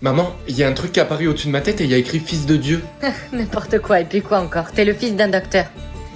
Maman, il y a un truc qui est apparu au-dessus de ma tête et il y a écrit fils de Dieu. N'importe quoi, et puis quoi encore? T'es le fils d'un docteur.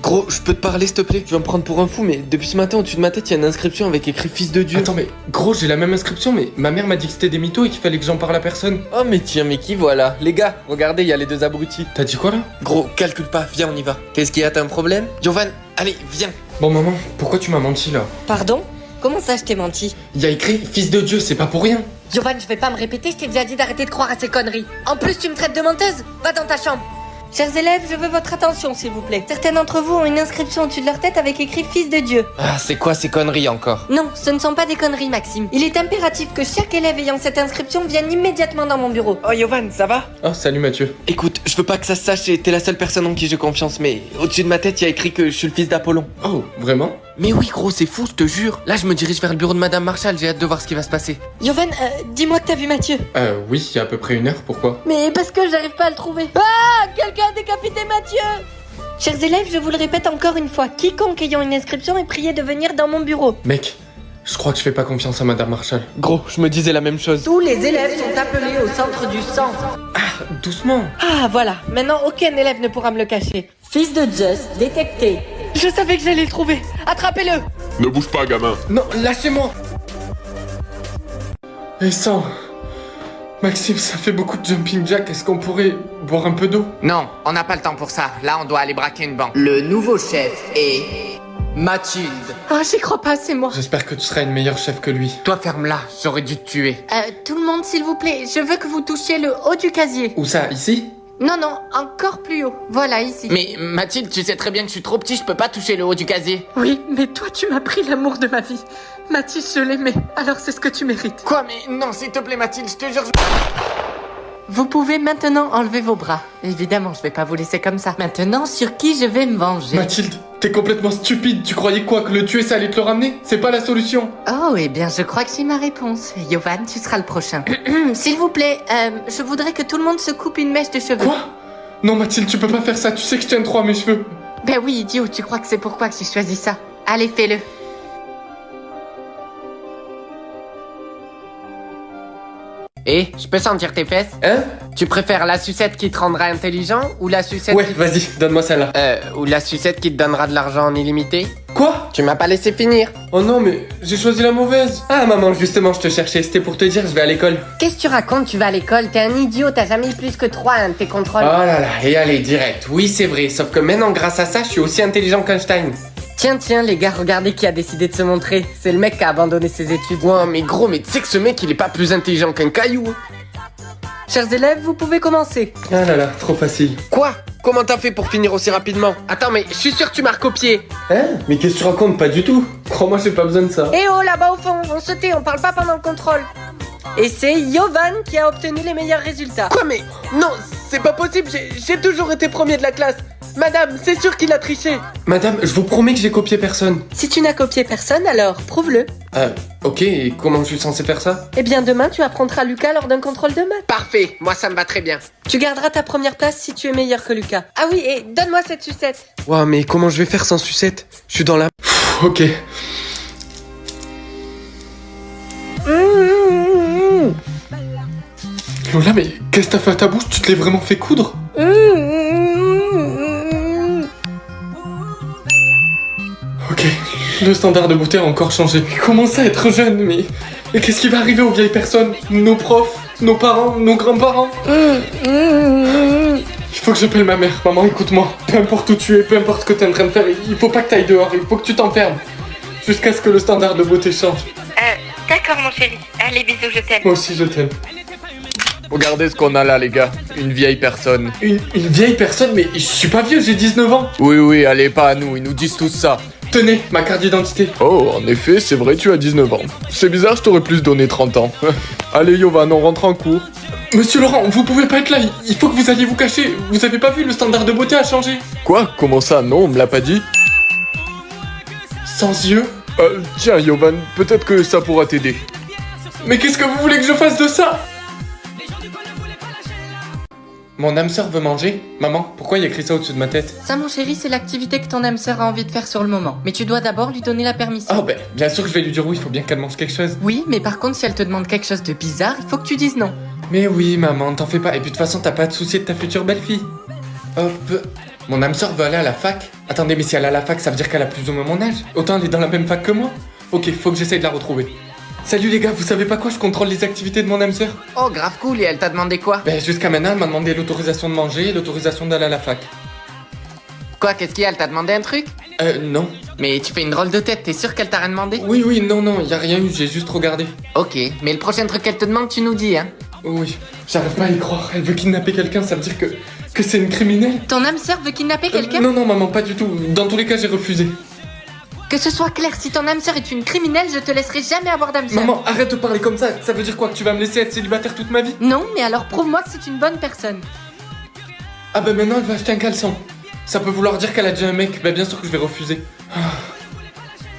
Gros, je peux te parler s'il te plaît? Tu vas me prendre pour un fou, mais depuis ce matin au-dessus de ma tête, il y a une inscription avec écrit fils de Dieu. Attends, mais gros, j'ai la même inscription, mais ma mère m'a dit que c'était des mythos et qu'il fallait que j'en parle à personne. Oh, mais tiens, mais qui voilà? Les gars, regardez, il y a les deux abrutis. T'as dit quoi là? Gros, calcule pas, viens, on y va. Qu'est-ce qu'il y a? T'as un problème? Jovan, allez, viens. Bon, maman, pourquoi tu m'as menti là? Pardon? Comment ça, je t'ai menti? Il y a écrit fils de Dieu, c'est pas pour rien. Giovanni, je vais pas me répéter, je t'ai déjà dit d'arrêter de croire à ces conneries. En plus, tu me traites de menteuse? Va dans ta chambre. Chers élèves, je veux votre attention, s'il vous plaît. Certains d'entre vous ont une inscription au-dessus de leur tête avec écrit fils de Dieu. Ah, c'est quoi ces conneries encore? Non, ce ne sont pas des conneries, Maxime. Il est impératif que chaque élève ayant cette inscription vienne immédiatement dans mon bureau. Oh Yovan, ça va? Oh, salut Mathieu. Écoute, je veux pas que ça se sache et t'es la seule personne en qui j'ai confiance, mais au-dessus de ma tête, il y a écrit que je suis le fils d'Apollon. Oh, vraiment? Mais oui, gros, c'est fou, je te jure. Là, je me dirige vers le bureau de Madame Marshall, j'ai hâte de voir ce qui va se passer. Yovan, dis-moi que t'as vu Mathieu. Oui, il y a à peu près 1 heure, pourquoi? Mais parce que j'arrive pas à le trouver. Ah, quelqu'un a décapité Mathieu. Chers élèves, je vous le répète encore une fois, quiconque ayant une inscription est prié de venir dans mon bureau. Mec, je crois que je fais pas confiance à Madame Marshall. Gros, je me disais la même chose. Tous les élèves sont appelés au centre du centre. Ah, doucement. Ah, voilà. Maintenant, aucun élève ne pourra me le cacher. Fils de Zeus, détecté. Je savais que j'allais le trouver. Attrapez-le. Ne bouge pas, gamin. Non, lâchez-moi. Et sans... Maxime, ça fait beaucoup de jumping jack, est-ce qu'on pourrait boire un peu d'eau? Non, on n'a pas le temps pour ça. Là, on doit aller braquer une banque. Le nouveau chef est Mathilde. Ah, j'y crois pas, c'est moi. J'espère que tu seras une meilleure chef que lui. Toi, ferme-la. J'aurais dû te tuer. Tout le monde, s'il vous plaît, je veux que vous touchiez le haut du casier. Où ça, ici? Non, non, encore plus haut. Voilà, ici. Mais Mathilde, tu sais très bien que je suis trop petit, je peux pas toucher le haut du casier. Oui, mais toi, tu m'as pris l'amour de ma vie. Mathis, je l'aimais, alors c'est ce que tu mérites. Quoi? Mais non, s'il te plaît, Mathilde, je te jure. Vous pouvez maintenant enlever vos bras. Évidemment, je vais pas vous laisser comme ça. Maintenant, sur qui je vais me venger? Mathilde, t'es complètement stupide, tu croyais quoi? Que le tuer, ça allait te le ramener? C'est pas la solution. Oh, eh bien, je crois que j'ai ma réponse. Yovan, tu seras le prochain. S'il vous plaît, je voudrais que tout le monde se coupe une mèche de cheveux. Quoi? Non Mathilde, tu peux pas faire ça, tu sais que je tiens trop à mes cheveux. Ben oui, idiot, tu crois que c'est pourquoi que j'ai choisi ça? Allez, fais-le. Et je peux sentir tes fesses? Hein? Tu préfères la sucette qui te rendra intelligent ou la sucette Ouais, vas-y, donne-moi celle-là. ou la sucette qui te donnera de l'argent en illimité? Quoi? Tu m'as pas laissé finir. Oh non, mais j'ai choisi la mauvaise. Ah maman, justement, je te cherchais, c'était pour te dire, je vais à l'école. Qu'est-ce que tu racontes? Tu vas à l'école? T'es un idiot, t'as jamais eu plus que 3 à un de tes contrôles. Oh là là, et allez, direct. Oui, c'est vrai, sauf que maintenant, grâce à ça, je suis aussi intelligent qu'Einstein. Tiens, les gars, regardez qui a décidé de se montrer. C'est le mec qui a abandonné ses études. Ouais, mais gros, mais tu sais que ce mec, il est pas plus intelligent qu'un caillou. Chers élèves, vous pouvez commencer. Ah là là, trop facile. Quoi? Comment t'as fait pour finir aussi rapidement? Attends, mais je suis sûr que tu m'as recopié. Hein? Mais qu'est-ce que tu racontes? Pas du tout. Crois-moi, j'ai pas besoin de ça. Eh oh, là-bas au fond, on se tait, on parle pas pendant le contrôle. Et c'est Yovan qui a obtenu les meilleurs résultats. Quoi? Mais non, c'est pas possible, j'ai toujours été premier de la classe. Madame, c'est sûr qu'il a triché. Madame, je vous promets que j'ai copié personne. Si tu n'as copié personne, alors prouve-le. Ok, et comment je suis censé faire ça? Eh bien, demain, tu apprendras Lucas lors d'un contrôle de maths. Parfait, moi ça me va très bien. Tu garderas ta première place si tu es meilleur que Lucas. Ah oui, et donne-moi cette sucette. Ouah, mais comment je vais faire sans sucette? Je suis dans la... Ok. Lola, mais qu'est-ce que t'as fait à ta bouche? Tu te l'es vraiment fait coudre? Ok, le standard de beauté a encore changé. Comment ça être jeune? Mais qu'est-ce qui va arriver aux vieilles personnes? Nos profs, nos parents, nos grands-parents? Il faut que j'appelle ma mère. Maman, écoute-moi. Peu importe où tu es, peu importe ce que t'es en train de faire, il faut pas que t'ailles dehors, il faut que tu t'enfermes. Jusqu'à ce que le standard de beauté change. D'accord, mon chéri. Allez, bisous, je t'aime. Moi aussi, je t'aime. Regardez ce qu'on a là, les gars. Une vieille personne. Une vieille personne? Mais je suis pas vieux, j'ai 19 ans. Oui, allez, pas à nous, ils nous disent tous ça. Tenez, ma carte d'identité. Oh, en effet, c'est vrai, tu as 19 ans. C'est bizarre, je t'aurais plus donné 30 ans. Allez, Yovan, on rentre en cours. Monsieur Laurent, vous pouvez pas être là, il faut que vous alliez vous cacher. Vous avez pas vu, le standard de beauté a changé. Quoi? Comment ça? Non, on me l'a pas dit. Sans yeux? Tiens, Yovan, peut-être que ça pourra t'aider. Mais qu'est-ce que vous voulez que je fasse de ça? Mon âme sœur veut manger. Maman, pourquoi il y a écrit ça au-dessus de ma tête? Ça, mon chéri, c'est l'activité que ton âme sœur a envie de faire sur le moment. Mais tu dois d'abord lui donner la permission. Oh ben, bien sûr que je vais lui dire oui, il faut bien qu'elle mange quelque chose. Oui, mais par contre, si elle te demande quelque chose de bizarre, il faut que tu dises non. Mais oui, maman, t'en fais pas. Et puis de toute façon, t'as pas à te soucier de ta future belle-fille. Hop. Mon âme sœur veut aller à la fac. Attendez, mais si elle est à la fac, ça veut dire qu'elle a plus ou moins mon âge. Autant elle est dans la même fac que moi. Ok, faut que j'essaye de la retrouver. Salut les gars, vous savez pas quoi, je contrôle les activités de mon âme sœur. Oh, grave cool, et elle t'a demandé quoi? Ben jusqu'à maintenant, elle m'a demandé l'autorisation de manger et l'autorisation d'aller à la fac. Quoi, qu'est-ce qu'il y a? Elle t'a demandé un truc? Non. Mais tu fais une drôle de tête, t'es sûr qu'elle t'a rien demandé? Oui, non, y a rien eu, j'ai juste regardé. Ok, mais le prochain truc qu'elle te demande, tu nous dis, hein? Oui, j'arrive pas à y croire, elle veut kidnapper quelqu'un, ça veut dire que c'est une criminelle. Ton âme sœur veut kidnapper quelqu'un? Non, maman, pas du tout. Dans tous les cas, j'ai refusé. Que ce soit clair, si ton âme sœur est une criminelle, je te laisserai jamais avoir d'âme sœur. Maman, arrête de parler comme ça. Ça veut dire quoi, que tu vas me laisser être célibataire toute ma vie? Non, mais alors prouve-moi que c'est une bonne personne. Ah bah maintenant, elle va acheter un caleçon. Ça peut vouloir dire qu'elle a déjà un mec. Bah bien sûr que je vais refuser. Ah.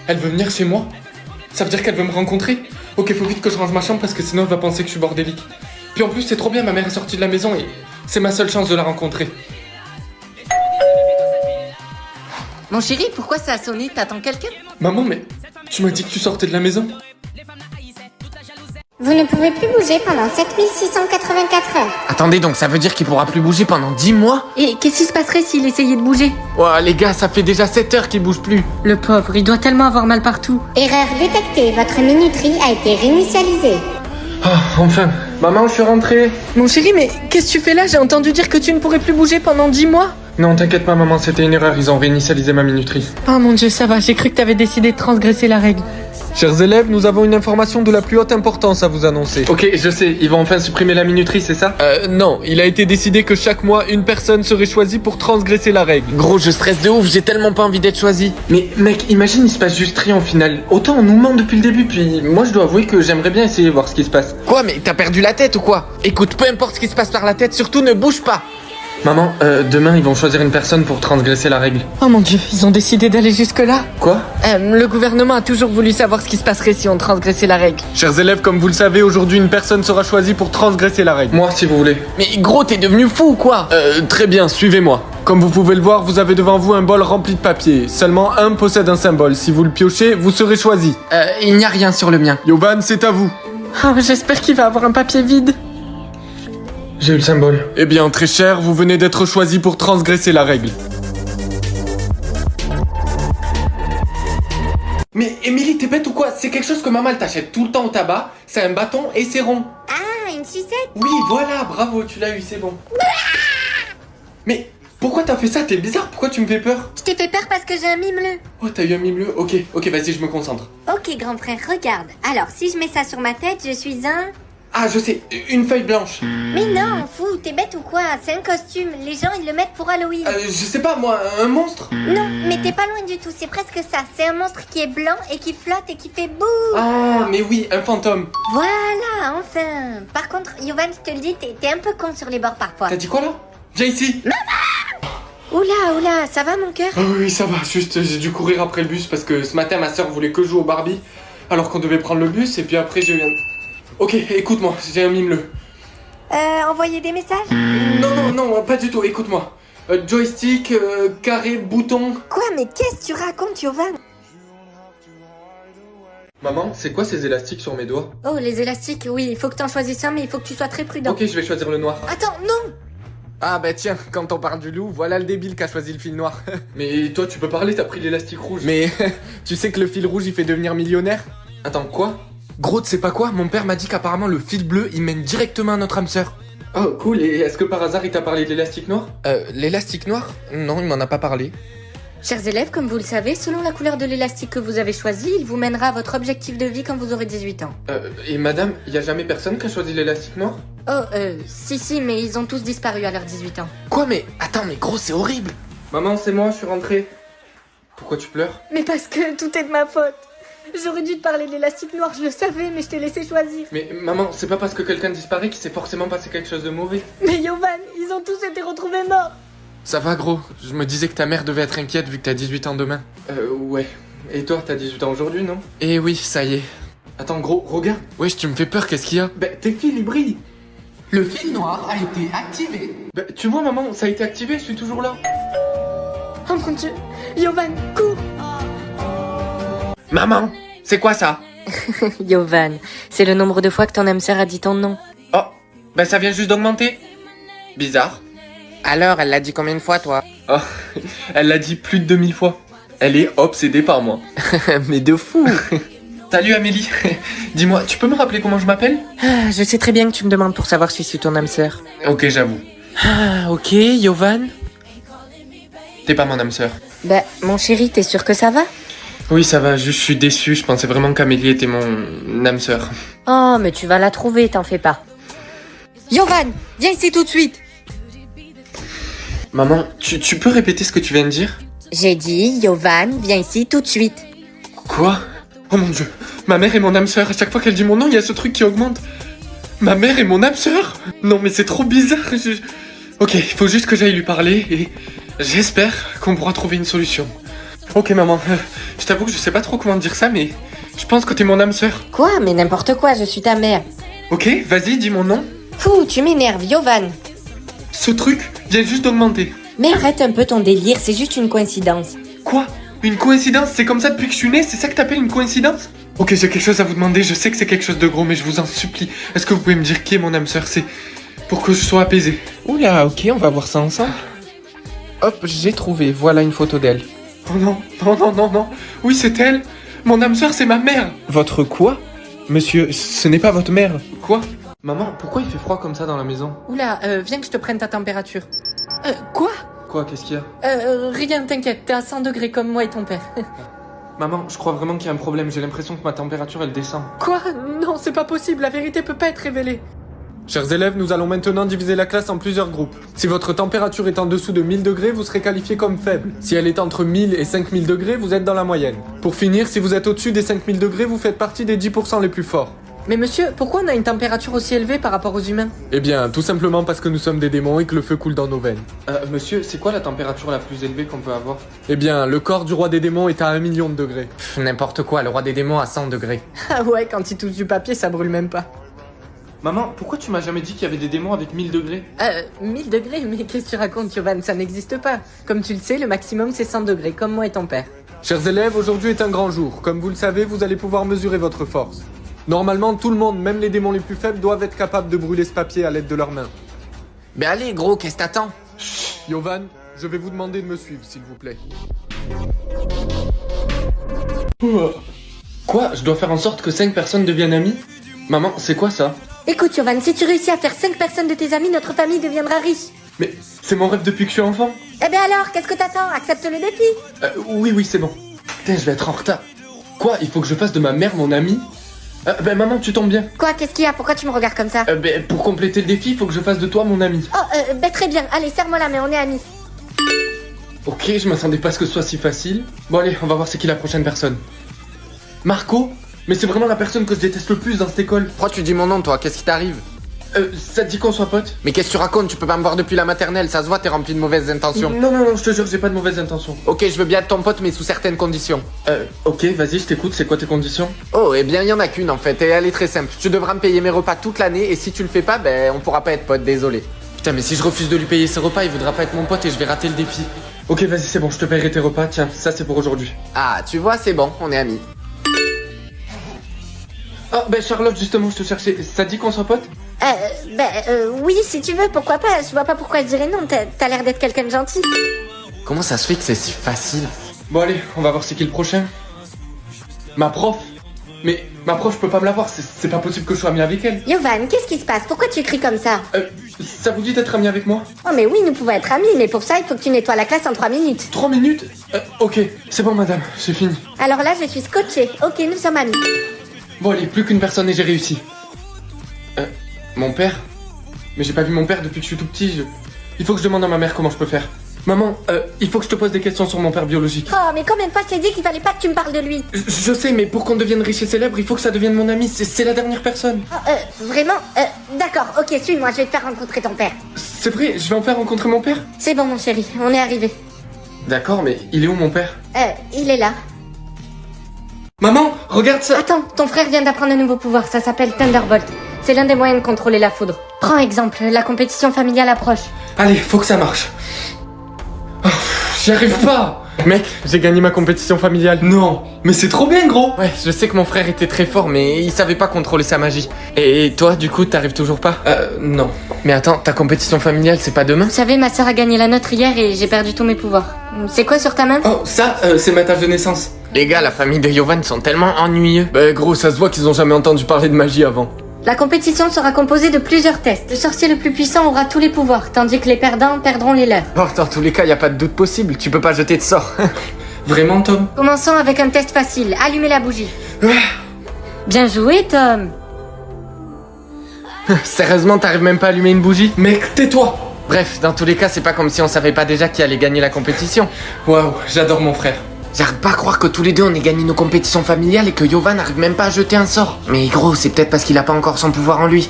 Elle veut venir chez moi? Ça veut dire qu'elle veut me rencontrer? Ok, faut vite que je range ma chambre parce que sinon elle va penser que je suis bordélique. Puis en plus, c'est trop bien, ma mère est sortie de la maison et c'est ma seule chance de la rencontrer. Mon chéri, pourquoi ça a sonné? T'attends quelqu'un? Maman, mais tu m'as dit que tu sortais de la maison? Vous ne pouvez plus bouger pendant 7684 heures. Attendez, donc ça veut dire qu'il pourra plus bouger pendant 10 mois? Et qu'est-ce qui se passerait s'il essayait de bouger? Ouah, les gars, ça fait déjà 7 heures qu'il bouge plus. Le pauvre, il doit tellement avoir mal partout. Erreur détectée, votre minuterie a été réinitialisée. Ah, enfin. Maman, je suis rentré. Mon chéri, mais qu'est-ce que tu fais là? J'ai entendu dire que tu ne pourrais plus bouger pendant 10 mois. Non, t'inquiète pas, maman, c'était une erreur. Ils ont réinitialisé ma minuterie. Oh mon dieu, ça va, j'ai cru que t'avais décidé de transgresser la règle. Chers élèves, nous avons une information de la plus haute importance à vous annoncer. Ok, je sais, ils vont enfin supprimer la minuterie, c'est ça? Non, il a été décidé que chaque mois, une personne serait choisie pour transgresser la règle. Gros, je stresse de ouf, j'ai tellement pas envie d'être choisi. Mais mec, imagine, il se passe juste rien au final. Autant on nous ment depuis le début, puis moi je dois avouer que j'aimerais bien essayer de voir ce qui se passe. Quoi, mais t'as perdu la tête ou quoi? Écoute, peu importe ce qui se passe par la tête, surtout ne bouge pas. Maman, demain ils vont choisir une personne pour transgresser la règle. Oh mon dieu, ils ont décidé d'aller jusque-là? Quoi? Le gouvernement a toujours voulu savoir ce qui se passerait si on transgressait la règle. Chers élèves, comme vous le savez, aujourd'hui, une personne sera choisie pour transgresser la règle. Moi, si vous voulez. Mais gros, t'es devenu fou ou quoi? Très bien, suivez-moi. Comme vous pouvez le voir, vous avez devant vous un bol rempli de papier. Seulement un possède un symbole. Si vous le piochez, vous serez choisi. Il n'y a rien sur le mien. Yovan, c'est à vous. Oh, j'espère qu'il va avoir un papier vide. J'ai eu le symbole. Eh bien, très cher, vous venez d'être choisi pour transgresser la règle. Mais Émilie, t'es bête ou quoi? C'est quelque chose que maman elle t'achète tout le temps au tabac. C'est un bâton et c'est rond. Ah, une sucette? Oui, voilà, bravo, tu l'as eu, c'est bon. Mais pourquoi t'as fait ça? T'es bizarre, pourquoi tu me fais peur? Je t'ai fait peur parce que j'ai un mimeleux. Oh, t'as eu un mime bleu? Ok, vas-y, je me concentre. Ok, grand frère, regarde. Alors, si je mets ça sur ma tête, je suis un... Ah, je sais, une feuille blanche. Mais non, fou, t'es bête ou quoi? C'est un costume. Les gens, ils le mettent pour Halloween. Je sais pas, moi, un monstre? Non, mais t'es pas loin du tout. C'est presque ça. C'est un monstre qui est blanc et qui flotte et qui fait bouh. Ah, mais oui, un fantôme. Voilà, enfin. Par contre, Yovan, je te le dis, t'es un peu con sur les bords parfois. T'as dit quoi là? Viens ici. Oula, ça va mon cœur? Ah oui, ça va, juste j'ai dû courir après le bus parce que ce matin ma soeur voulait que jouer au Barbie alors qu'on devait prendre le bus et puis après j'ai eu un... Ok, écoute-moi, j'ai un mime-le. Envoyer des messages? Non, pas du tout, écoute-moi. Joystick, carré, bouton... Quoi, mais qu'est-ce que tu racontes, Yovan? Maman, c'est quoi ces élastiques sur mes doigts? Oh, les élastiques, oui, il faut que t'en choisisses un, mais il faut que tu sois très prudent. Ok, je vais choisir le noir. Attends, non! Ah bah tiens, quand on parle du loup, voilà le débile qui a choisi le fil noir. Mais toi, tu peux parler, t'as pris l'élastique rouge. Mais tu sais que le fil rouge il fait devenir millionnaire? Attends, quoi? Gros, tu sais pas quoi? Mon père m'a dit qu'apparemment le fil bleu il mène directement à notre âme sœur. Oh, cool, et est-ce que par hasard il t'a parlé de l'élastique noir? L'élastique noir? Non, il m'en a pas parlé. Chers élèves, comme vous le savez, selon la couleur de l'élastique que vous avez choisi, il vous mènera à votre objectif de vie quand vous aurez 18 ans. Et madame, y a jamais personne qui a choisi l'élastique noir? Oh, si, mais ils ont tous disparu à leurs 18 ans. Quoi, mais attends, mais gros, c'est horrible. Maman, c'est moi, je suis rentré. Pourquoi tu pleures? Mais parce que tout est de ma faute. J'aurais dû te parler de l'élastique noir, je le savais, mais je t'ai laissé choisir. Mais maman, c'est pas parce que quelqu'un disparaît qu'il s'est forcément passé quelque chose de mauvais. Mais Yovan, ils ont tous été retrouvés morts. Ça va, gros. Je me disais que ta mère devait être inquiète vu que t'as 18 ans demain. Ouais. Et toi, t'as 18 ans aujourd'hui, non? Eh oui, ça y est. Attends, gros, regarde. Wesh, tu me fais peur, qu'est-ce qu'il y a? Bah, tes fils, ils brillent. Le fil noir a été activé. Bah, tu vois, maman, ça a été activé, je suis toujours là. Oh mon dieu, Yovan, cours. Maman, c'est quoi ça? Yovan, c'est le nombre de fois que ton âme sœur a dit ton nom. Oh, Bah ça vient juste d'augmenter. Bizarre. Alors, elle l'a dit combien de fois, toi? Oh, elle l'a dit plus de 2000 fois. Elle est obsédée par moi. Mais de fou. Salut Amélie. Dis-moi, tu peux me rappeler comment je m'appelle? Ah, je sais très bien que tu me demandes pour savoir si je suis ton âme sœur. Ok, j'avoue. Ah, ok, Yovan. T'es pas mon âme sœur. Bah, mon chéri, t'es sûr que ça va? Oui, ça va, juste je suis déçu. Je pensais vraiment qu'Amélie était mon âme sœur. Oh, mais tu vas la trouver, t'en fais pas. Yovan, viens ici tout de suite. Maman, tu peux répéter ce que tu viens de dire? J'ai dit, Yovan, viens ici tout de suite. Quoi? Oh mon dieu, ma mère est mon âme sœur. À chaque fois qu'elle dit mon nom, il y a ce truc qui augmente. Ma mère est mon âme sœur? Non mais c'est trop bizarre. Ok, il faut juste que j'aille lui parler et j'espère qu'on pourra trouver une solution. Ok maman, je t'avoue que je sais pas trop comment dire ça, mais je pense que t'es mon âme sœur. Quoi? Mais n'importe quoi, je suis ta mère. Ok, vas-y, dis mon nom. Fou, tu m'énerves, Yovan. Ce truc vient juste d'augmenter. Mais arrête un peu ton délire, c'est juste une coïncidence. Quoi? Une coïncidence? C'est comme ça depuis que je suis né? C'est ça que t'appelles une coïncidence? Ok, j'ai quelque chose à vous demander, je sais que c'est quelque chose de gros, mais je vous en supplie. Est-ce que vous pouvez me dire qui est mon âme sœur? C'est pour que je sois apaisé. Oula, ok, on va voir ça ensemble. Hop, j'ai trouvé, voilà une photo d'elle. Oh non, non, non, non, non. Oui, c'est elle. Mon âme sœur, c'est ma mère. Votre quoi? Monsieur, ce n'est pas votre mère. Quoi? Maman, pourquoi il fait froid comme ça dans la maison? Oula, viens que je te prenne ta température. Quoi? Quoi, qu'est-ce qu'il y a? Rien, t'inquiète, t'es à 100 degrés comme moi et ton père. Maman, je crois vraiment qu'il y a un problème. J'ai l'impression que ma température, elle descend. Quoi? Non, c'est pas possible, la vérité peut pas être révélée. Chers élèves, nous allons maintenant diviser la classe en plusieurs groupes. Si votre température est en dessous de 1000 degrés, vous serez qualifié comme faible. Si elle est entre 1000 et 5000 degrés, vous êtes dans la moyenne. Pour finir, si vous êtes au-dessus des 5000 degrés, vous faites partie des 10% les plus forts. Mais monsieur, pourquoi on a une température aussi élevée par rapport aux humains? Eh bien, tout simplement parce que nous sommes des démons et que le feu coule dans nos veines. Monsieur, c'est quoi la température la plus élevée qu'on peut avoir? Eh bien, le corps du roi des démons est à 1 million de degrés. N'importe quoi, le roi des démons à 100 degrés. Ah ouais, quand il touche du papier, ça brûle même pas. Maman, pourquoi tu m'as jamais dit qu'il y avait des démons avec 1000 degrés? 1000 degrés? Mais qu'est-ce que tu racontes, Yovan? Ça n'existe pas. Comme tu le sais, le maximum c'est 100 degrés, comme moi et ton père. Chers élèves, aujourd'hui est un grand jour. Comme vous le savez, vous allez pouvoir mesurer votre force. Normalement, tout le monde, même les démons les plus faibles, doivent être capables de brûler ce papier à l'aide de leurs mains. Mais allez, gros, qu'est-ce que t'attends? Yovan, je vais vous demander de me suivre, s'il vous plaît. Quoi? Je dois faire en sorte que 5 personnes deviennent amies? Maman, c'est quoi ça? Écoute, Yovan, si tu réussis à faire 5 personnes de tes amis, notre famille deviendra riche. Mais c'est mon rêve depuis que je suis enfant. Eh bien alors, qu'est-ce que t'attends? Accepte le défi. Oui, c'est bon. Putain, je vais être en retard. Quoi? Il faut que je fasse de ma mère mon amie? Maman, tu tombes bien. Quoi, qu'est-ce qu'il y a? Pourquoi tu me regardes comme ça? Pour compléter le défi, il faut que je fasse de toi mon ami. Oh, très bien. Allez, serre-moi la main, on est amis. Ok, je m'attendais pas à ce que ce soit si facile. Bon allez, on va voir c'est qui la prochaine personne. Marco? Mais c'est vraiment la personne que je déteste le plus dans cette école. Pourquoi tu dis mon nom, toi? Qu'est-ce qui t'arrive? Ça te dit qu'on soit potes? Mais qu'est-ce que tu racontes? Tu peux pas me voir depuis la maternelle, ça se voit, t'es rempli de mauvaises intentions. Non, je te jure, j'ai pas de mauvaises intentions. Ok, je veux bien être ton pote, mais sous certaines conditions. Ok, vas-y, je t'écoute, c'est quoi tes conditions? Oh, eh bien, il y en a qu'une en fait, et elle est très simple. Tu devras me payer mes repas toute l'année, et si tu le fais pas, ben, on pourra pas être potes, désolé. Putain, mais si je refuse de lui payer ses repas, il voudra pas être mon pote et je vais rater le défi. Ok, vas-y, c'est bon, je te paierai tes repas, tiens, ça c'est pour aujourd'hui. Ah, tu vois, c'est bon, on est amis. Ah, Charlotte, justement, je te cherchais. Ça dit qu'on soit potes? Oui, si tu veux, pourquoi pas? Je vois pas pourquoi je dirais non, t'as l'air d'être quelqu'un de gentil. Comment ça se fait que c'est si facile? Bon, allez, on va voir c'est qui le prochain. Ma prof. Mais ma prof, je peux pas me la voir, c'est pas possible que je sois ami avec elle. Yovan, qu'est-ce qui se passe? Pourquoi tu cries comme ça? Ça vous dit d'être ami avec moi? Oh mais oui, nous pouvons être amis, mais pour ça, il faut que tu nettoies la classe en 3 minutes. 3 minutes? Ok, c'est bon madame, j'ai fini. Alors là, je suis scotchée. Ok, nous sommes amis. Bon allez, plus qu'une personne et j'ai réussi. Mon père? Mais j'ai pas vu mon père depuis que je suis tout petit, Il faut que je demande à ma mère comment je peux faire. Maman, il faut que je te pose des questions sur mon père biologique. Oh, mais combien de fois je t'ai dit qu'il fallait pas que tu me parles de lui? Je sais, mais pour qu'on devienne riche et célèbre, il faut que ça devienne mon ami, c'est la dernière personne. Oh, vraiment? D'accord, ok, suis-moi, je vais te faire rencontrer ton père. C'est vrai, je vais en faire rencontrer mon père? C'est bon, mon chéri, on est arrivé. D'accord, mais il est où mon père? Il est là. Maman, regarde ça! Attends, ton frère vient d'apprendre un nouveau pouvoir, ça s'appelle Thunderbolt. C'est l'un des moyens de contrôler la foudre. Prends exemple, la compétition familiale approche. Allez, faut que ça marche. Oh, j'y arrive pas! Mec, j'ai gagné ma compétition familiale. Non, mais c'est trop bien, gros. Ouais, je sais que mon frère était très fort, mais il savait pas contrôler sa magie. Et toi, du coup, t'arrives toujours pas? Non. Mais attends, ta compétition familiale, c'est pas demain? Vous savez, ma sœur a gagné la nôtre hier et j'ai perdu tous mes pouvoirs. C'est quoi sur ta main? Oh, ça, c'est ma tâche de naissance. Les gars, la famille de Yovan sont tellement ennuyeux. Bah gros, ça se voit qu'ils ont jamais entendu parler de magie avant. La compétition sera composée de plusieurs tests. Le sorcier le plus puissant aura tous les pouvoirs, tandis que les perdants perdront les leurs. Bon, dans tous les cas, y a pas de doute possible, tu peux pas jeter de sort. Vraiment, Tom? Commençons avec un test facile. Allumez la bougie. Bien joué, Tom. Sérieusement, t'arrives même pas à allumer une bougie? Mec, tais-toi. Bref, dans tous les cas, c'est pas comme si on savait pas déjà qui allait gagner la compétition. Waouh, j'adore mon frère. J'arrive pas à croire que tous les deux on ait gagné nos compétitions familiales et que Yovan n'arrive même pas à jeter un sort. Mais gros, c'est peut-être parce qu'il a pas encore son pouvoir en lui.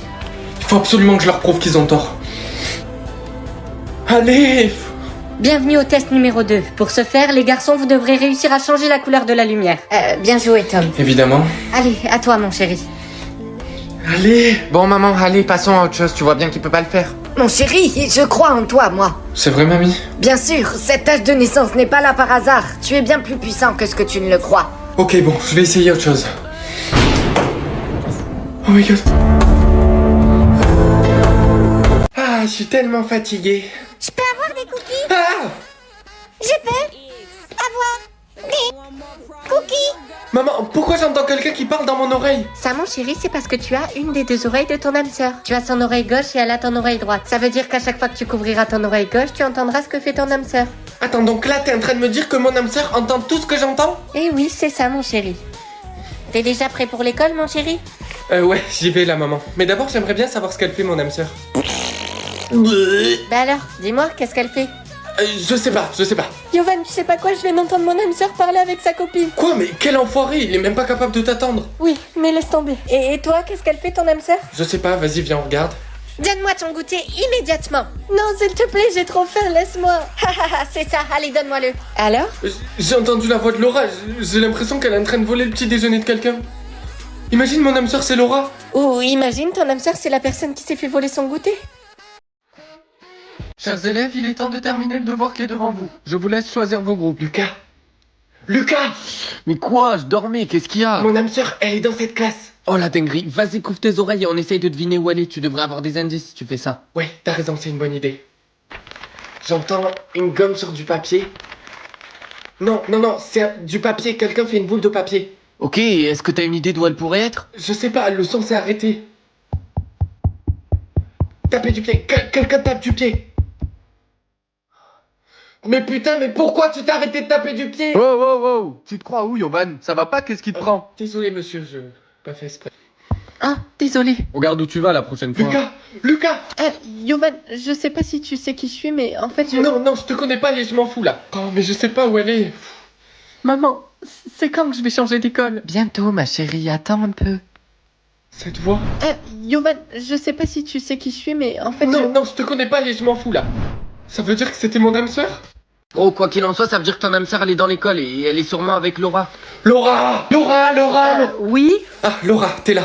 Il faut absolument que je leur prouve qu'ils ont tort. Allez. Bienvenue au test numéro 2. Pour ce faire, les garçons, vous devrez réussir à changer la couleur de la lumière. Bien joué, Tom. Évidemment. Allez, à toi, mon chéri. Allez. Bon maman, allez, passons à autre chose, tu vois bien qu'il peut pas le faire. Mon chéri, je crois en toi, moi. C'est vrai, mamie? Bien sûr, cette tâche de naissance n'est pas là par hasard. Tu es bien plus puissant que ce que tu ne le crois. Ok, bon, je vais essayer autre chose. Oh my god. Ah, je suis tellement fatigué. Je peux avoir des cookies? Ah! Je peux avoir des cookies? Maman, pourquoi j'entends quelqu'un qui parle dans mon oreille? Ça, mon chéri, c'est parce que tu as une des deux oreilles de ton âme sœur. Tu as son oreille gauche et elle a ton oreille droite. Ça veut dire qu'à chaque fois que tu couvriras ton oreille gauche, tu entendras ce que fait ton âme sœur. Attends, donc là, t'es en train de me dire que mon âme sœur entend tout ce que j'entends? Eh oui, c'est ça, mon chéri. T'es déjà prêt pour l'école, mon chéri? Ouais, j'y vais là, maman. Mais d'abord, j'aimerais bien savoir ce qu'elle fait, mon âme sœur. Bah alors, dis-moi, qu'est-ce qu'elle fait? Je sais pas. Yovan, tu sais pas quoi, je viens d'entendre mon âme sœur parler avec sa copine. Quoi, mais quel enfoiré, il est même pas capable de t'attendre. Oui, mais laisse tomber. Et toi, qu'est-ce qu'elle fait, ton âme sœur? Je sais pas, vas-y, viens, on regarde. Donne-moi ton goûter immédiatement. Non, s'il te plaît, j'ai trop faim, laisse-moi. C'est ça, allez, donne-moi-le. Alors? J'ai entendu la voix de Laura, j'ai l'impression qu'elle est en train de voler le petit déjeuner de quelqu'un. Imagine mon âme sœur, c'est Laura. Ou imagine, ton âme sœur, c'est la personne qui s'est fait voler son goûter. Chers élèves, il est temps de terminer le devoir qui est devant vous. Je vous laisse choisir vos groupes. Lucas. Lucas! Mais quoi? Je dormais, qu'est-ce qu'il y a? Mon âme sœur, elle est dans cette classe. Oh la dinguerie, vas-y couvre tes oreilles et on essaye de deviner où elle est. Tu devrais avoir des indices si tu fais ça. Ouais, t'as raison, c'est une bonne idée. J'entends une gomme sur du papier. Non, c'est du papier, quelqu'un fait une boule de papier. Ok, est-ce que t'as une idée d'où elle pourrait être? Je sais pas, le son s'est arrêté. Taper du pied, quelqu'un tape du pied. Mais putain, mais pourquoi tu t'es arrêté de taper du pied? Wow. Tu te crois où, Yovan? Ça va pas, qu'est-ce qui te prend? Désolé monsieur, je pas fait exprès. Ah, désolé. Regarde où tu vas la prochaine fois. Lucas! Yovan, je sais pas si tu sais qui je suis, mais en fait, Non, je te connais pas et je m'en fous là. Oh, mais je sais pas où elle est. Maman, c'est quand que je vais changer d'école? Bientôt, ma chérie, attends un peu. Cette voix? Yovan, je sais pas si tu sais qui je suis, mais en fait, Non, je te connais pas et je m'en fous là. Ça veut dire que c'était mon âme sœur? Gros, quoi qu'il en soit, ça veut dire que ton âme sœur elle est dans l'école et elle est sûrement avec Laura. Laura! Oui? Ah, Laura, t'es là.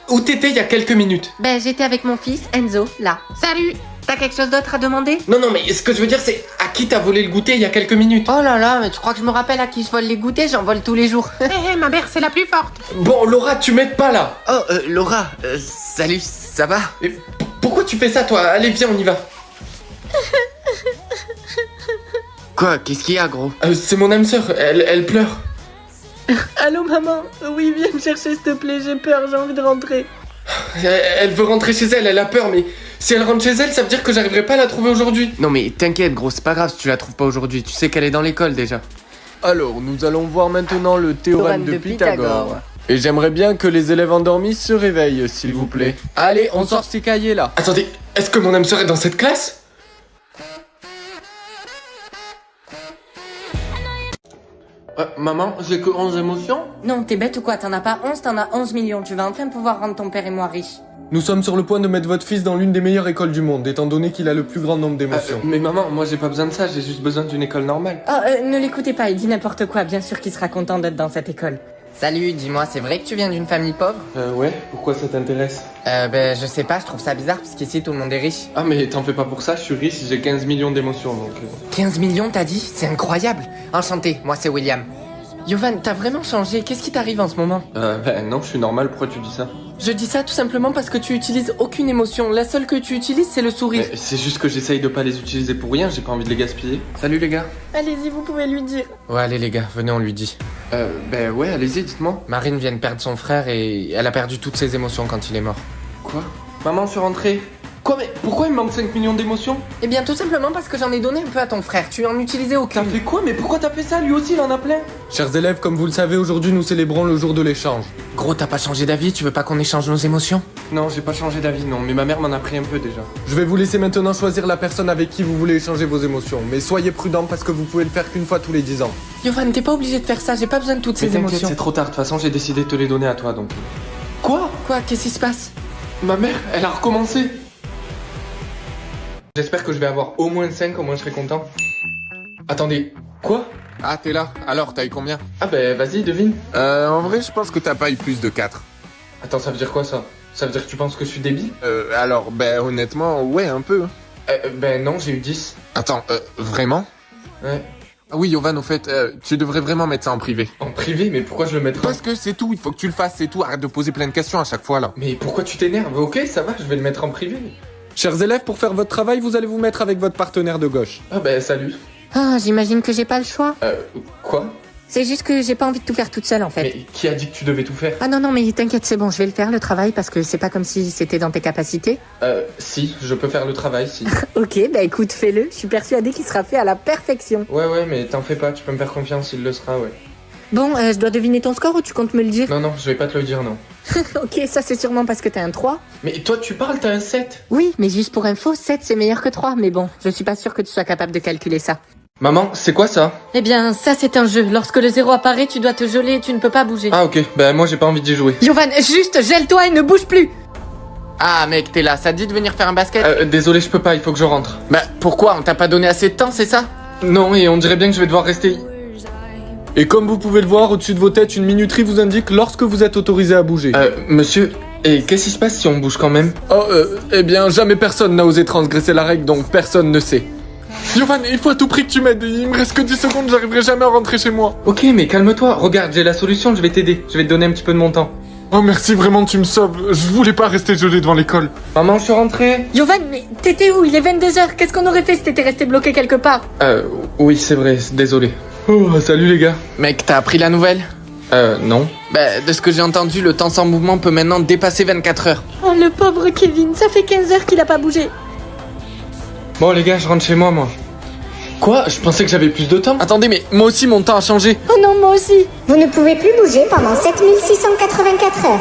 Où t'étais il y a quelques minutes? Ben, j'étais avec mon fils, Enzo, là. Salut! T'as quelque chose d'autre à demander? Non, mais ce que je veux dire, c'est à qui t'as volé le goûter il y a quelques minutes? Oh là là, mais tu crois que je me rappelle à qui je vole les goûters? J'en vole tous les jours. Ma mère, c'est la plus forte. Bon, Laura, tu m'aides pas là. Oh, Laura, salut, ça va? Et pourquoi tu fais ça, toi? Allez, viens, on y va. Quoi, qu'est-ce qu'il y a, gros? C'est mon âme sœur, elle pleure. Allô, maman? Oui, viens me chercher, s'il te plaît, j'ai peur, j'ai envie de rentrer. Elle veut rentrer chez elle, elle a peur, mais si elle rentre chez elle, ça veut dire que j'arriverai pas à la trouver aujourd'hui. Non mais t'inquiète, gros, c'est pas grave si tu la trouves pas aujourd'hui, tu sais qu'elle est dans l'école déjà. Alors, nous allons voir maintenant le théorème de Pythagore. Et j'aimerais bien que les élèves endormis se réveillent, s'il vous plaît. Allez, on sort ces cahiers là. Attendez, est-ce que mon âme sœur est dans cette classe? Maman, j'ai que 11 émotions? Non, t'es bête ou quoi? T'en as pas 11, t'en as 11 millions. Tu vas enfin pouvoir rendre ton père et moi riches. Nous sommes sur le point de mettre votre fils dans l'une des meilleures écoles du monde, étant donné qu'il a le plus grand nombre d'émotions. Mais maman, moi j'ai pas besoin de ça, j'ai juste besoin d'une école normale. Oh, ne l'écoutez pas, il dit n'importe quoi. Bien sûr qu'il sera content d'être dans cette école. Salut, dis-moi, c'est vrai que tu viens d'une famille pauvre? Ouais, pourquoi ça t'intéresse? Ben, je sais pas, je trouve ça bizarre, parce qu'ici, tout le monde est riche. Ah, mais t'en fais pas pour ça, je suis riche, j'ai 15 millions d'émotions, donc... 15 millions, t'as dit? C'est incroyable. Enchanté, moi c'est William. Yovan, t'as vraiment changé, qu'est-ce qui t'arrive en ce moment? Non, je suis normal, pourquoi tu dis ça? Je dis ça tout simplement parce que tu utilises aucune émotion, la seule que tu utilises, c'est le sourire. Mais c'est juste que j'essaye de pas les utiliser pour rien, j'ai pas envie de les gaspiller. Salut les gars. Allez-y, vous pouvez lui dire. Ouais, allez les gars, venez, on lui dit. Ben ouais, allez-y, dites-moi. Marine vient de perdre son frère et elle a perdu toutes ses émotions quand il est mort. Quoi? Maman, je suis rentrée. Quoi, mais pourquoi il me manque 5 millions d'émotions? Eh bien, tout simplement parce que j'en ai donné un peu à ton frère, tu en utilisais T'as aucune. fait quoi? Mais pourquoi t'as fait ça? Lui aussi, il en a plein. Chers élèves, comme vous le savez, aujourd'hui nous célébrons le jour de l'échange. Gros, t'as pas changé d'avis, tu veux pas qu'on échange nos émotions? Non, j'ai pas changé d'avis, non, mais ma mère m'en a pris un peu déjà. Je vais vous laisser maintenant choisir la personne avec qui vous voulez échanger vos émotions, mais soyez prudents parce que vous pouvez le faire qu'une fois tous les 10 ans. Yovan, t'es pas obligé de faire ça, j'ai pas besoin de toutes Mais ces t'inquiète, émotions. c'est trop tard, de toute façon, j'ai décidé de te les donner à toi, donc... Quoi? Quoi, qu'est-ce qui se passe? Ma mère, elle a recommencé. J'espère que je vais avoir au moins 5, au moins je serai content. Attendez, quoi? Ah, t'es là. Alors, t'as eu combien? Ah ben vas-y, devine. En vrai, je pense que t'as pas eu plus de 4. Attends, ça veut dire quoi ça? Ça veut dire que tu penses que je suis débile? Alors, ben honnêtement, ouais, un peu. Ben non, j'ai eu 10. Attends, vraiment? Ouais. Ah oui, Yovan, au fait, tu devrais vraiment mettre ça en privé. En privé? Mais pourquoi je le mettrais? Parce que c'est tout, il faut que tu le fasses, c'est tout. Arrête de poser plein de questions à chaque fois, là. Mais pourquoi tu t'énerves? Ok, ça va, je vais le mettre en privé. Chers élèves, pour faire votre travail, vous allez vous mettre avec votre partenaire de gauche. Ah ben salut. Ah, j'imagine que j'ai pas le choix. Quoi? C'est juste que j'ai pas envie de tout faire toute seule en fait. Mais qui a dit que tu devais tout faire? Ah non, mais t'inquiète, c'est bon, je vais le faire le travail parce que c'est pas comme si c'était dans tes capacités. Si, je peux faire le travail, si. Ok, bah écoute, fais-le, je suis persuadée qu'il sera fait à la perfection. Ouais, mais t'en fais pas, tu peux me faire confiance, il le sera, ouais. Bon, je dois deviner ton score ou tu comptes me le dire? Non, je vais pas te le dire, non. Ok, ça c'est sûrement parce que t'as un 3. Mais toi, tu parles, t'as un 7. Oui, mais juste pour info, 7 c'est meilleur que 3, mais bon, je suis pas sûre que tu sois capable de calculer ça. Maman, c'est quoi ça? Eh bien, ça c'est un jeu. Lorsque le 0 apparaît, tu dois te geler et tu ne peux pas bouger. Ah ok, bah moi j'ai pas envie d'y jouer. Yovan, juste gèle-toi et ne bouge plus. Ah mec, t'es là, ça te dit de venir faire un basket? Désolé, je peux pas, il faut que je rentre. Bah pourquoi? On t'a pas donné assez de temps, c'est ça? Non, et on dirait bien que je vais devoir rester... Et comme vous pouvez le voir, au-dessus de vos têtes, une minuterie vous indique lorsque vous êtes autorisé à bouger. Monsieur, et qu'est-ce qui se passe si on bouge quand même? Eh bien, jamais personne n'a osé transgresser la règle, donc personne ne sait. Yovan, il faut à tout prix que tu m'aides, il me reste que 10 secondes, j'arriverai jamais à rentrer chez moi. Ok, mais calme-toi, regarde, j'ai la solution, je vais t'aider. Je vais te donner un petit peu de mon temps. Oh merci, vraiment tu me sauves, je voulais pas rester gelé devant l'école. Maman, je suis rentré. Yovan, mais t'étais où? Il est 22h, qu'est-ce qu'on aurait fait si t'étais resté bloqué quelque part? Oui, c'est vrai, désolé. Oh, salut les gars. Mec, t'as appris la nouvelle? Non. Bah, de ce que j'ai entendu, le temps sans mouvement peut maintenant dépasser 24 heures. Oh le pauvre Kevin, ça fait 15 heures qu'il a pas bougé. Bon les gars, je rentre chez moi, moi. Quoi? Je pensais que j'avais plus de temps. Attendez, mais moi aussi mon temps a changé. Oh non, moi aussi. Vous ne pouvez plus bouger pendant 7684 heures.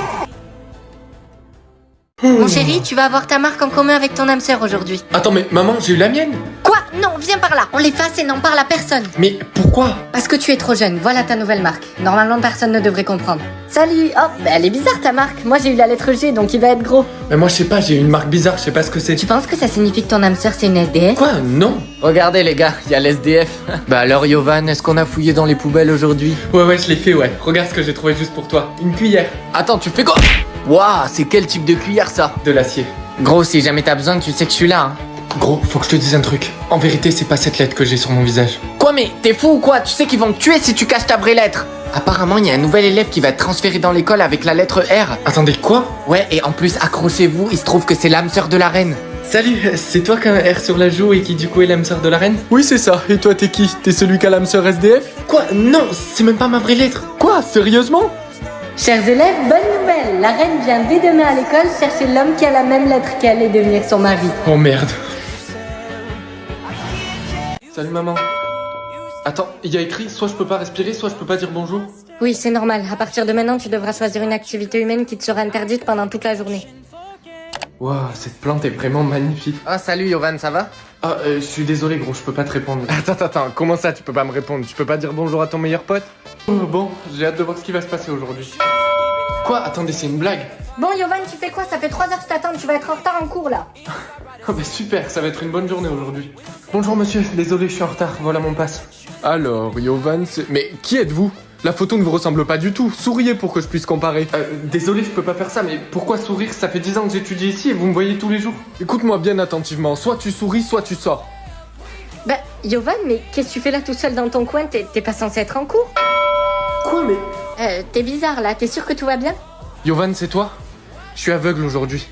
Mon chéri, tu vas avoir ta marque en commun avec ton âme sœur aujourd'hui. Attends, mais maman, j'ai eu la mienne. Quoi? Non, viens par là. On l'efface et n'en parle à personne. Mais pourquoi? Parce que tu es trop jeune, voilà ta nouvelle marque. Normalement, personne ne devrait comprendre. Salut. Oh, bah elle est bizarre ta marque. Moi j'ai eu la lettre G, donc il va être gros. Mais moi je sais pas, j'ai eu une marque bizarre, je sais pas ce que c'est. Tu penses que ça signifie que ton âme sœur c'est une SDF? Quoi? Non. Regardez les gars, il y a l'SDF. Bah alors Yovan, est-ce qu'on a fouillé dans les poubelles aujourd'hui? Ouais, je l'ai fait, ouais. Regarde ce que j'ai trouvé juste pour toi. Une cuillère. Attends, tu fais quoi? Waouh, c'est quel type de cuillère ça? De l'acier. Gros, si jamais t'as besoin, tu sais que je suis là, hein. Gros, faut que je te dise un truc. En vérité, c'est pas cette lettre que j'ai sur mon visage. Quoi, mais t'es fou ou quoi? Tu sais qu'ils vont te tuer si tu caches ta vraie lettre. Apparemment, il y a un nouvel élève qui va être transféré dans l'école avec la lettre R. Attendez, quoi? Ouais, et en plus, accrochez-vous, il se trouve que c'est l'âme sœur de la reine. Salut, c'est toi qui as un R sur la joue et qui du coup est l'âme sœur de la reine? Oui c'est ça, et toi t'es qui? T'es celui qui a l'âme sœur SDF? Quoi? Non, c'est même pas ma vraie lettre. Quoi? Sérieusement? Chers élèves, bonne nouvelle. La reine vient dès demain à l'école chercher l'homme qui a la même lettre qu'elle et devenir son mari. Oh merde. Salut maman. Attends, il y a écrit soit je peux pas respirer, soit je peux pas dire bonjour. Oui, c'est normal. À partir de maintenant, tu devras choisir une activité humaine qui te sera interdite pendant toute la journée. Waouh, cette plante est vraiment magnifique. Ah, salut Yovan, ça va? Ah, je suis désolé gros, je peux pas te répondre. Attends, comment ça tu peux pas me répondre? Tu peux pas dire bonjour à ton meilleur pote? Oh, bon, j'ai hâte de voir ce qui va se passer aujourd'hui. Quoi? Attendez, c'est une blague? Bon, Yovan, tu fais quoi? Ça fait 3 heures que je t'attends, tu vas être en retard en cours là. Oh bah super, ça va être une bonne journée aujourd'hui. Bonjour monsieur, désolé, je suis en retard, voilà mon passe. Alors, Yovan, c'est... Mais qui êtes-vous? La photo ne vous ressemble pas du tout. Souriez pour que je puisse comparer. Désolé, je peux pas faire ça, mais pourquoi sourire? Ça fait 10 ans que j'étudie ici et vous me voyez tous les jours. Écoute-moi bien attentivement. Soit tu souris, soit tu sors. Bah, Yovan, mais qu'est-ce que tu fais là tout seul dans ton coin? T'es pas censé être en cours? Quoi, mais... T'es bizarre là, t'es sûr que tout va bien? Yovan, c'est toi? Je suis aveugle aujourd'hui.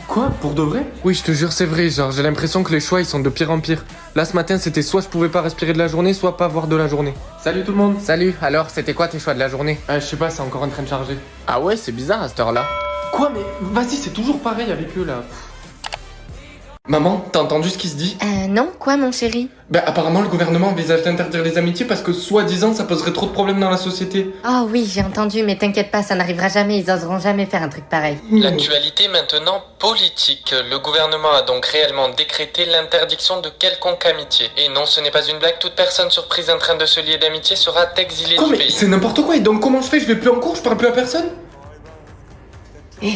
Quoi? Pour de vrai? Oui, je te jure, c'est vrai. Genre, j'ai l'impression que les choix, ils sont de pire en pire. Là, ce matin, c'était soit je pouvais pas respirer de la journée, soit pas voir de la journée. Salut tout le monde. Salut, alors c'était quoi tes choix de la journée? Je sais pas, c'est encore en train de charger. Ah ouais, c'est bizarre à cette heure-là. Quoi, mais vas-y, c'est toujours pareil avec eux là. Maman, t'as entendu ce qui se dit? Non, quoi mon chéri? Bah apparemment le gouvernement envisage d'interdire les amitiés parce que soi-disant ça poserait trop de problèmes dans la société. Oh oui, j'ai entendu, mais t'inquiète pas, ça n'arrivera jamais, ils oseront jamais faire un truc pareil. L'actualité maintenant politique. Le gouvernement a donc réellement décrété l'interdiction de quelconque amitié. Et non, ce n'est pas une blague, toute personne surprise en train de se lier d'amitié sera exilée Quoi, du mais pays. c'est n'importe quoi, et donc comment je fais? Je vais plus en cours, je parle plus à personne?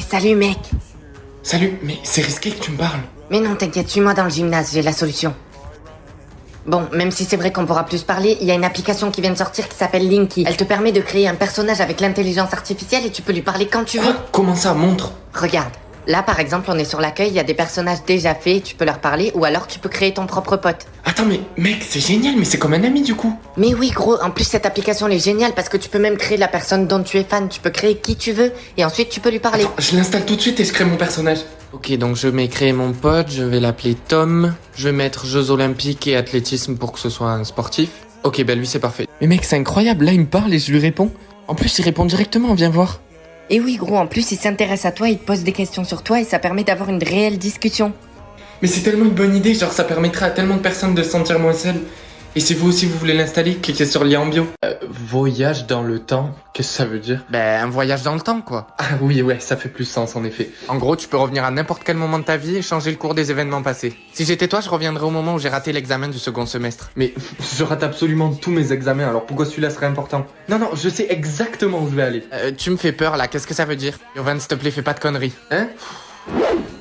Salut mec. Salut, mais c'est risqué que tu me parles. Mais non, t'inquiète, suis-moi dans le gymnase, j'ai la solution. Bon, même si c'est vrai qu'on pourra plus parler, il y a une application qui vient de sortir qui s'appelle Linky. Elle te permet de créer un personnage avec l'intelligence artificielle et tu peux lui parler quand tu veux. Quoi? Comment ça? Montre. Regarde, là par exemple on est sur l'accueil, il y a des personnages déjà faits, tu peux leur parler ou alors tu peux créer ton propre pote. Attends, mais mec, c'est génial, mais c'est comme un ami du coup. Mais oui gros, en plus cette application elle est géniale parce que tu peux même créer la personne dont tu es fan, tu peux créer qui tu veux et ensuite tu peux lui parler. Attends, je l'installe tout de suite et je crée mon personnage. Ok, donc je vais créer mon pote, je vais l'appeler Tom. Je vais mettre Jeux Olympiques et athlétisme pour que ce soit un sportif. Ok, ben lui c'est parfait. Mais mec, c'est incroyable, là il me parle et je lui réponds. En plus, il répond directement, viens voir. Et oui gros, en plus il s'intéresse à toi, il te pose des questions sur toi et ça permet d'avoir une réelle discussion. Mais c'est tellement une bonne idée, genre ça permettrait à tellement de personnes de se sentir moins seules. Et si vous aussi vous voulez l'installer, cliquez sur le lien en bio. Voyage dans le temps, qu'est-ce que ça veut dire? Ben, un voyage dans le temps, quoi. Ah oui, ouais, ça fait plus sens en effet. En gros, tu peux revenir à n'importe quel moment de ta vie et changer le cours des événements passés. Si j'étais toi, je reviendrais au moment où j'ai raté l'examen du second semestre. Mais je rate absolument tous mes examens, alors pourquoi celui-là serait important? Non, non, je sais exactement où je vais aller. Tu me fais peur, là, qu'est-ce que ça veut dire? Yovan, s'il te plaît, fais pas de conneries. Hein?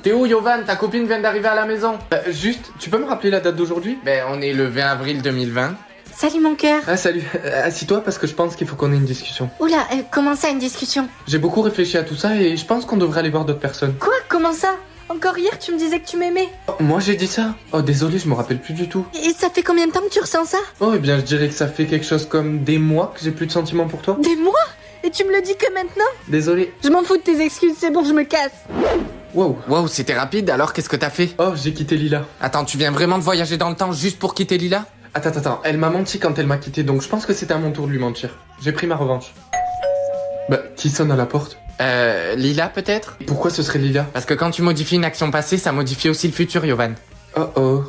T'es où, Yovan? Ta copine vient d'arriver à la maison. Juste, tu peux me rappeler la date d'aujourd'hui? Ben, on est le 20 avril 2020. Salut mon cœur. Ah salut, assis-toi parce que je pense qu'il faut qu'on ait une discussion. Oula, comment ça une discussion? J'ai beaucoup réfléchi à tout ça et je pense qu'on devrait aller voir d'autres personnes. Quoi? Comment ça? Encore hier tu me disais que tu m'aimais. Oh, moi j'ai dit ça? Oh désolé, je me rappelle plus du tout. Et ça fait combien de temps que tu ressens ça? Oh eh bien je dirais que ça fait quelque chose comme des mois que j'ai plus de sentiments pour toi. Des mois? Et tu me le dis que maintenant? Désolé. Je m'en fous de tes excuses, c'est bon, je me casse. Wow. Wow, c'était rapide, alors qu'est-ce que t'as fait? Oh j'ai quitté Lila. Attends, tu viens vraiment de voyager dans le temps juste pour quitter Lila? Attends, elle m'a menti quand elle m'a quitté, donc je pense que c'était à mon tour de lui mentir. J'ai pris ma revanche. Bah, qui sonne à la porte? Lila peut-être? Pourquoi ce serait Lila? Parce que quand tu modifies une action passée, ça modifie aussi le futur, Yovan. Oh oh.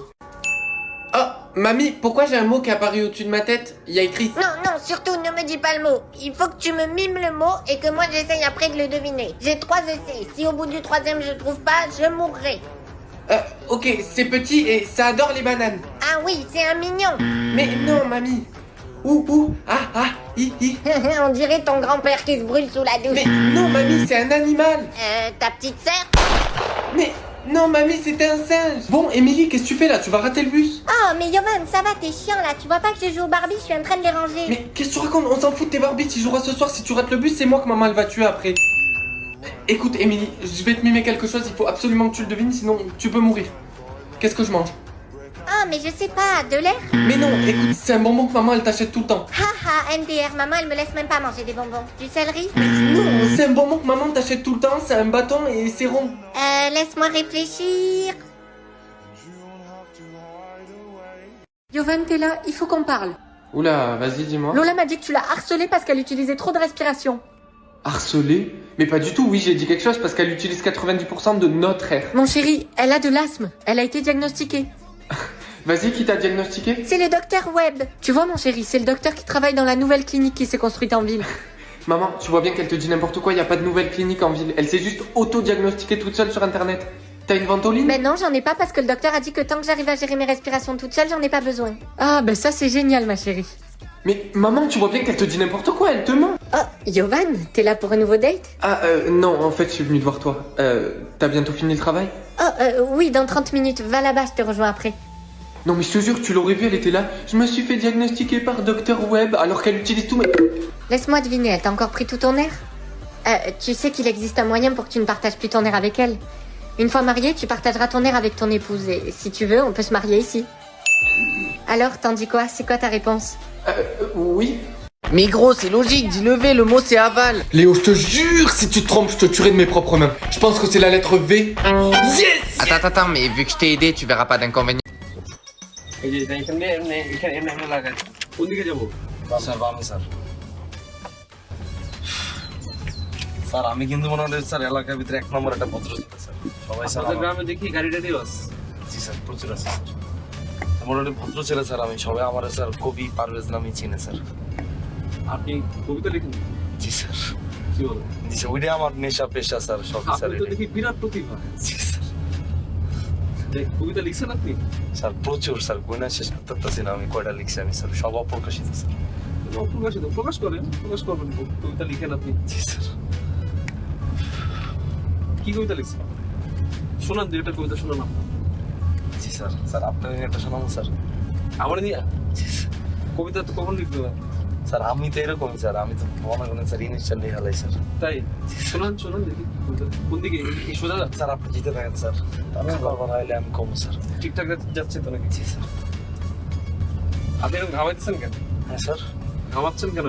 Oh, mamie, pourquoi j'ai un mot qui est apparu au-dessus de ma tête? Il y a écrit... Non, surtout ne me dis pas le mot. Il faut que tu me mimes le mot et que moi j'essaye après de le deviner. J'ai 3 essais. Si au bout du 3e je trouve pas, je mourrai. Ok, c'est petit et ça adore les bananes. Ah oui, c'est un mignon. Mais non, mamie. Hi. On dirait ton grand-père qui se brûle sous la douche. Mais non, mamie, c'est un animal. Ta petite sœur? Mais non, mamie, c'était un singe. Bon, Émilie, qu'est-ce que tu fais là? Tu vas rater le bus. Oh, mais Yovan, ça va, t'es chiant là. Tu vois pas que je joue au Barbie, je suis en train de les ranger. Mais qu'est-ce que tu racontes? On s'en fout de tes Barbies. Tu joueras ce soir. Si tu rates le bus, c'est moi que maman elle va tuer après. Écoute, Émilie, je vais te mimer quelque chose. Il faut absolument que tu le devines, sinon tu peux mourir. Qu'est-ce que je mange? Oh, mais je sais pas, de l'air? Mais non, écoute, c'est un bonbon que maman elle t'achète tout le temps. Haha, NDR, maman elle me laisse même pas manger des bonbons. Du céleri? Non, c'est un bonbon que maman t'achète tout le temps. C'est un bâton et c'est rond. Laisse-moi réfléchir. Yovan, t'es là, il faut qu'on parle. Oula, vas-y dis-moi. Lola m'a dit que tu l'as harcelée parce qu'elle utilisait trop de respiration. Harcelé? Mais pas du tout, oui j'ai dit quelque chose parce qu'elle utilise 90% de notre air. Mon chéri, elle a de l'asthme. Elle a été diagnostiquée. Vas-y, qui t'a diagnostiqué? C'est le docteur Webb. Tu vois mon chéri, c'est le docteur qui travaille dans la nouvelle clinique qui s'est construite en ville. Maman, tu vois bien qu'elle te dit n'importe quoi, y a pas de nouvelle clinique en ville. Elle s'est juste auto-diagnostiquée toute seule sur internet. T'as une ventoline? Mais non, j'en ai pas parce que le docteur a dit que tant que j'arrive à gérer mes respirations toute seule, j'en ai pas besoin. Ah, ben ça c'est génial ma chérie. Mais maman, tu vois bien qu'elle te dit n'importe quoi, elle te ment. Oh, Yovan, t'es là pour un nouveau date? Ah, non, en fait, je suis venu te voir toi. T'as bientôt fini le travail? Oh, oui, dans 30 minutes. Va là-bas, je te rejoins après. Non, mais je te jure, tu l'aurais vu, elle était là. Je me suis fait diagnostiquer par Dr. Webb alors qu'elle utilise tout mes... Laisse-moi deviner, elle t'a encore pris tout ton air? Tu sais qu'il existe un moyen pour que tu ne partages plus ton air avec elle. Une fois marié, tu partageras ton air avec ton épouse et si tu veux, on peut se marier ici. Alors, t'en dis quoi? C'est quoi ta réponse? Oui. Mais gros, c'est logique, dis levé, le mot c'est aval. Léo, je te jure, si tu te trompes, je te tuerai de mes propres mains. Je pense que c'est la lettre V. Yes! Attends, mais vu que je t'ai aidé, tu verras pas d'inconvénient. Sir আমি কিন্তু মনে হয় স্যার এলাকার ভিতরে 1 নম্বর একটা ভদ্র ছেলে স্যার সবাই স্যার আমাদের গ্রামে দেখি গাড়ি টাড়ি আছে জি স্যার প্রচুর আছে স্যার মোটামুটি ভদ্র ছেলে স্যার আমি সবাই আমার স্যার কবি পারভেজ নামে চিনে স্যার আপনি কবিতা লিখেন জি স্যার কি বলেন জি স্যার ওইটা আমার নেশা পেশা স্যার সব স্যার আপনি তো দেখি বিরাট প্রতিভা জি স্যার কবিতা লিখছেন আপনি স্যার প্রচুর স্যার গোনা শেষ করতে পারতেছি না আমি কয়টা লিখছি আমি স্যার সব অপ্রকাশিত স্যার অপ্রকাশিত প্রকাশ করবেন কবিতা লিখেন আপনি জি স্যার কি কবিতা লিখছেন শোনান দুইটা কবিতা শোনান আপনি জি স্যার স্যার আপনার একটা শোনান স্যার আমার নিয়ে কবিতা তো কখন লিখবে স্যার আমি তো এরকমই স্যার আমি তো মনে করেন স্যার ইনিশিয়াল লিখে হালাই স্যার তাই শোনান দেখি কোন দিকে এই সোজা স্যার আপনি জিতে থাকেন স্যার তারপর আইলে আমি কম স্যার ঠিকঠাক যাচ্ছে তো নাকি জি স্যার আপনি এরকম ঘামাইতেছেন কেন হ্যাঁ স্যার ঘামাচ্ছেন কেন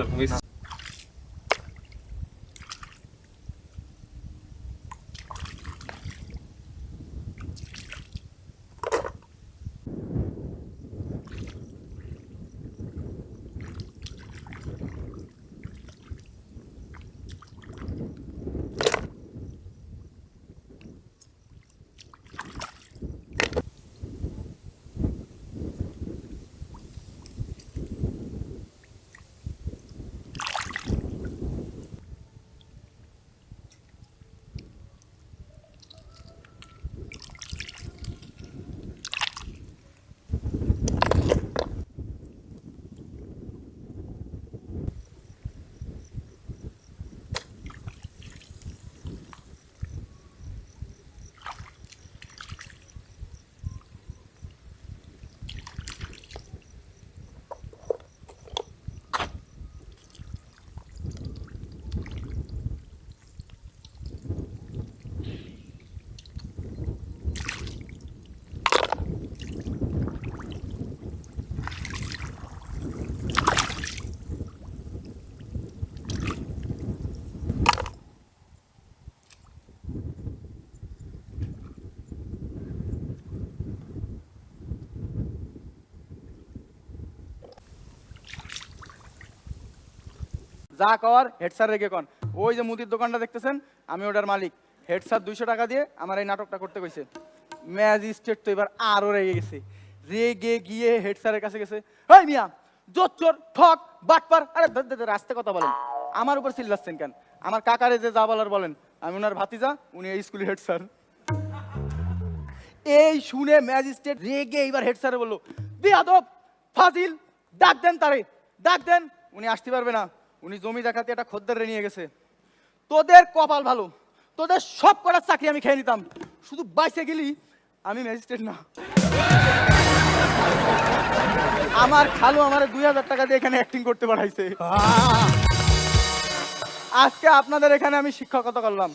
যা কর হেড স্যার রেগে কন ওই যে মুদির দোকানটা দেখতেছেন আমি ওটার মালিক হেড স্যার 200 টাকা দিয়ে আমার এই নাটকটা করতে কইছে ম্যাজিস্ট্রেট তো এবার আরো রেগে গেছে রেগে গিয়ে হেড স্যারের কাছে গেছে ওই মিয়া জোচ্চোর ঠক বাটপার আরে রাস্তে কথা বলেন আমার উপর চিল্লাচ্ছেন কেন আমার কাকারে যে যা বলার বলেন আমি ওনার ভাতিজা উনি এই স্কুলের হেড স্যার এই শুনে ম্যাজিস্ট্রেট রেগে এবার হেড স্যারে বললো বেয়াদব ফাজিল ডাক দেন উনি আসতে পারবে না উনি জমি দেখাতে একটা খদ্দের নিয়ে গেছে তোদের কপাল ভালো তোদের সব করার চাকরি আমি খেয়ে নিতাম শুধু বাইসে গেলি আমি ম্যাজিস্ট্রেট না আমার খালু আমার 2000 টাকা দিয়ে এখানে অ্যাক্টিং করতে পাঠাইছে আজকে আপনাদের এখানে আমি শিক্ষকতা করলাম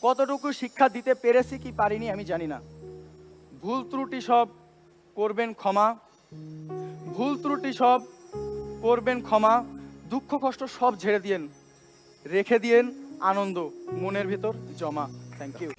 কতটুকু শিক্ষা দিতে পেরেছি কি পারিনি আমি জানি না ভুল ত্রুটি সব করবেন ক্ষমা দুঃখ কষ্ট সব ঝেড়ে দিয়েন রেখে দিয়েন আনন্দ মনের ভিতর জমা থ্যাংক ইউ